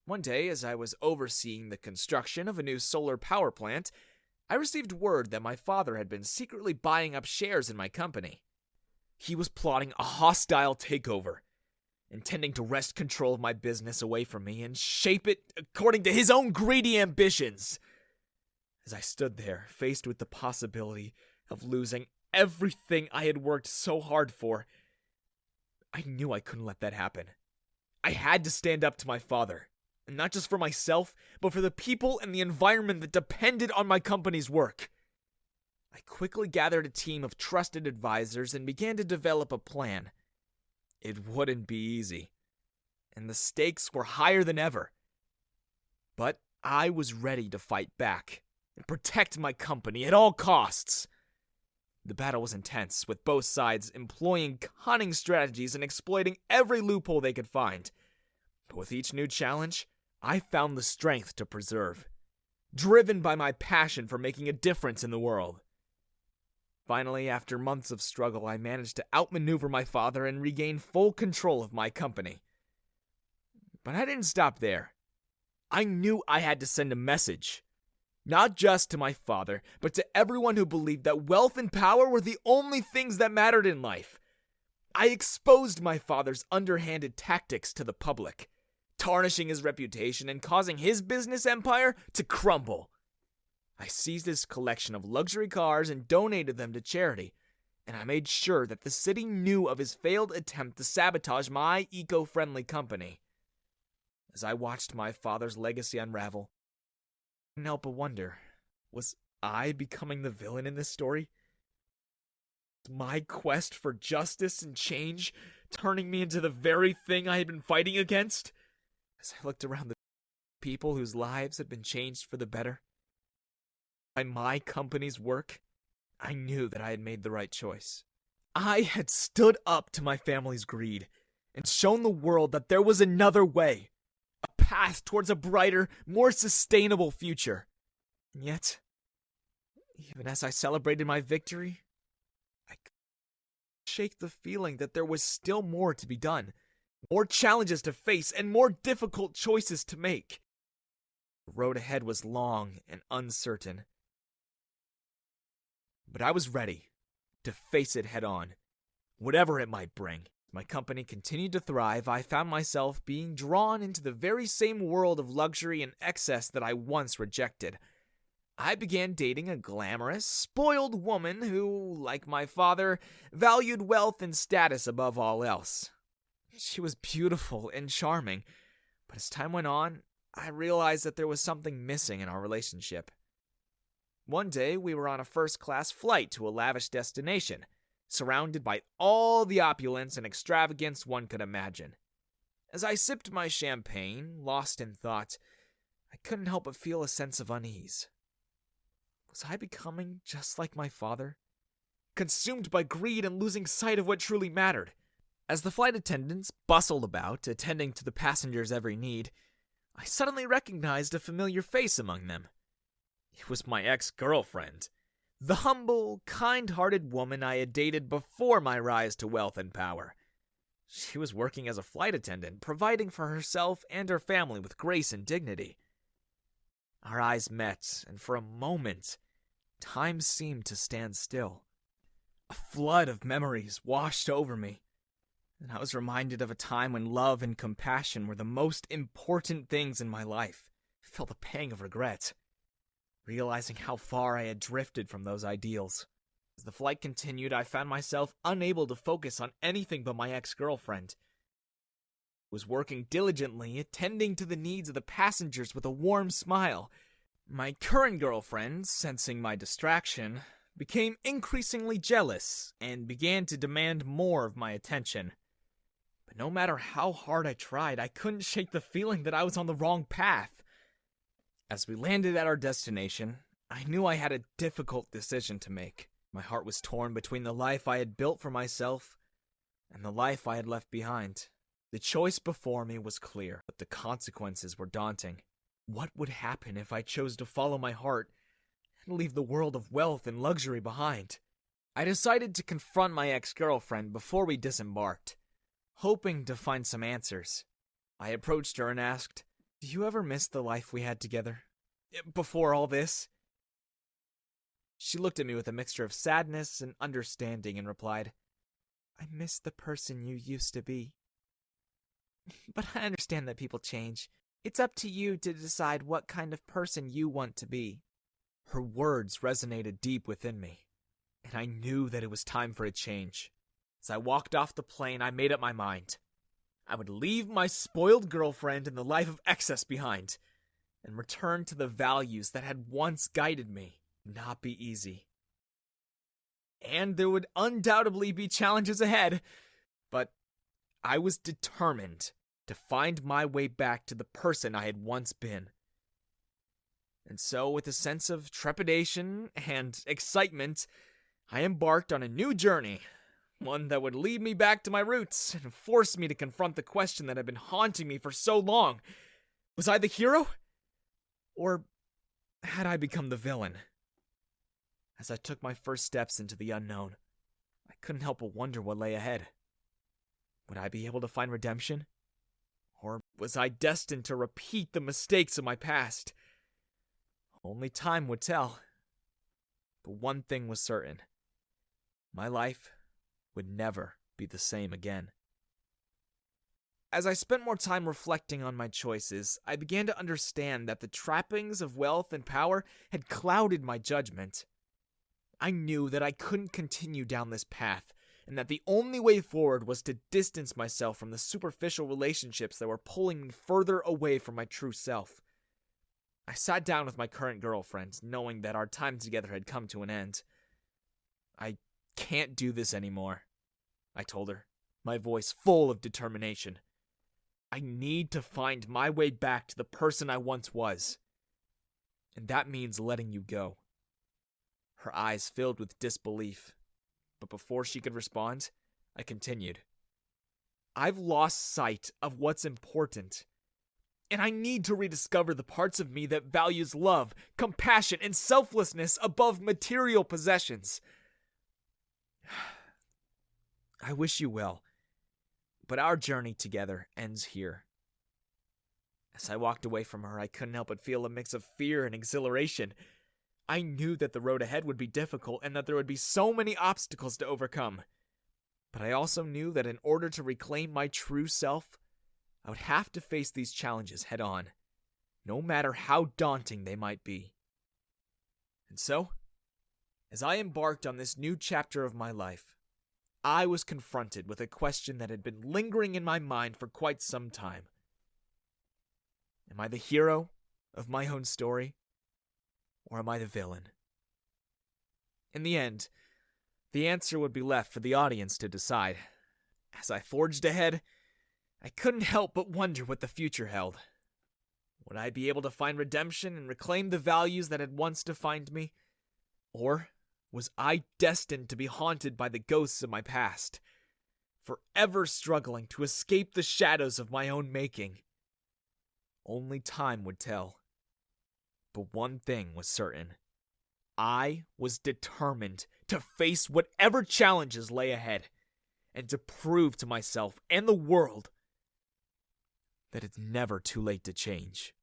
One day, as I was overseeing the construction of a new solar power plant, I received word that my father had been secretly buying up shares in my company. He was plotting a hostile takeover, intending to wrest control of my business away from me and shape it according to his own greedy ambitions. As I stood there, faced with the possibility of losing everything I had worked so hard for, I knew I couldn't let that happen. I had to stand up to my father, and not just for myself, but for the people and the environment that depended on my company's work. I quickly gathered a team of trusted advisors and began to develop a plan. It wouldn't be easy, and the stakes were higher than ever. But I was ready to fight back and protect my company at all costs. The battle was intense, with both sides employing cunning strategies and exploiting every loophole they could find. But with each new challenge, I found the strength to persevere, driven by my passion for making a difference in the world. Finally, after months of struggle, I managed to outmaneuver my father and regain full control of my company. But I didn't stop there. I knew I had to send a message. Not just to my father, but to everyone who believed that wealth and power were the only things that mattered in life. I exposed my father's underhanded tactics to the public, tarnishing his reputation and causing his business empire to crumble. I seized his collection of luxury cars and donated them to charity, and I made sure that the city knew of his failed attempt to sabotage my eco-friendly company. As I watched my father's legacy unravel, I couldn't help but wonder, was I becoming the villain in this story? Was my quest for justice and change turning me into the very thing I had been fighting against? As I looked around the people whose lives had been changed for the better by my company's work, I knew that I had made the right choice. I had stood up to my family's greed and shown the world that there was another way. A path towards a brighter, more sustainable future. And yet, even as I celebrated my victory, I couldn't shake the feeling that there was still more to be done, more challenges to face, and more difficult choices to make. The road ahead was long and uncertain, but I was ready to face it head on, whatever it might bring. My company continued to thrive. I found myself being drawn into the very same world of luxury and excess that I once rejected. I began dating a glamorous, spoiled woman who, like my father, valued wealth and status above all else. She was beautiful and charming, but as time went on, I realized that there was something missing in our relationship. One day, we were on a first-class flight to a lavish destination, surrounded by all the opulence and extravagance one could imagine. As I sipped my champagne, lost in thought, I couldn't help but feel a sense of unease. Was I becoming just like my father? Consumed by greed and losing sight of what truly mattered. As the flight attendants bustled about, attending to the passengers' every need, I suddenly recognized a familiar face among them. It was my ex-girlfriend. The humble, kind-hearted woman I had dated before my rise to wealth and power. She was working as a flight attendant, providing for herself and her family with grace and dignity. Our eyes met, and for a moment, time seemed to stand still. A flood of memories washed over me, and I was reminded of a time when love and compassion were the most important things in my life. I felt a pang of regret, realizing how far I had drifted from those ideals. As the flight continued, I found myself unable to focus on anything but my ex-girlfriend. I was working diligently, attending to the needs of the passengers with a warm smile. My current girlfriend, sensing my distraction, became increasingly jealous and began to demand more of my attention. But no matter how hard I tried, I couldn't shake the feeling that I was on the wrong path. As we landed at our destination, I knew I had a difficult decision to make. My heart was torn between the life I had built for myself and the life I had left behind. The choice before me was clear, but the consequences were daunting. What would happen if I chose to follow my heart and leave the world of wealth and luxury behind? I decided to confront my ex-girlfriend before we disembarked, hoping to find some answers. I approached her and asked, Do you ever miss the life we had together? Before all this? She looked at me with a mixture of sadness and understanding and replied, I miss the person you used to be. But I understand that people change. It's up to you to decide what kind of person you want to be. Her words resonated deep within me, and I knew that it was time for a change. As I walked off the plane, I made up my mind. I would leave my spoiled girlfriend and the life of excess behind, and return to the values that had once guided me. Not be easy. And there would undoubtedly be challenges ahead, but I was determined to find my way back to the person I had once been. And so, with a sense of trepidation and excitement, I embarked on a new journey, one that would lead me back to my roots and force me to confront the question that had been haunting me for so long. Was I the hero? Or had I become the villain? As I took my first steps into the unknown, I couldn't help but wonder what lay ahead. Would I be able to find redemption? Or was I destined to repeat the mistakes of my past? Only time would tell. But one thing was certain. My life would never be the same again. As I spent more time reflecting on my choices, I began to understand that the trappings of wealth and power had clouded my judgment. I knew that I couldn't continue down this path, and that the only way forward was to distance myself from the superficial relationships that were pulling me further away from my true self. I sat down with my current girlfriend, knowing that our time together had come to an end. I can't do this anymore, I told her, my voice full of determination. I need to find my way back to the person I once was. And that means letting you go. Her eyes filled with disbelief. But before she could respond, I continued. I've lost sight of what's important. And I need to rediscover the parts of me that values love, compassion, and selflessness above material possessions. I wish you well, but our journey together ends here. As I walked away from her, I couldn't help but feel a mix of fear and exhilaration. I knew that the road ahead would be difficult and that there would be so many obstacles to overcome. But I also knew that in order to reclaim my true self, I would have to face these challenges head on, no matter how daunting they might be. And so, as I embarked on this new chapter of my life, I was confronted with a question that had been lingering in my mind for quite some time. Am I the hero of my own story? Or am I the villain? In the end, the answer would be left for the audience to decide. As I forged ahead, I couldn't help but wonder what the future held. Would I be able to find redemption and reclaim the values that had once defined me? Or was I destined to be haunted by the ghosts of my past, forever struggling to escape the shadows of my own making? Only time would tell. But one thing was certain. I was determined to face whatever challenges lay ahead, and to prove to myself and the world that it's never too late to change.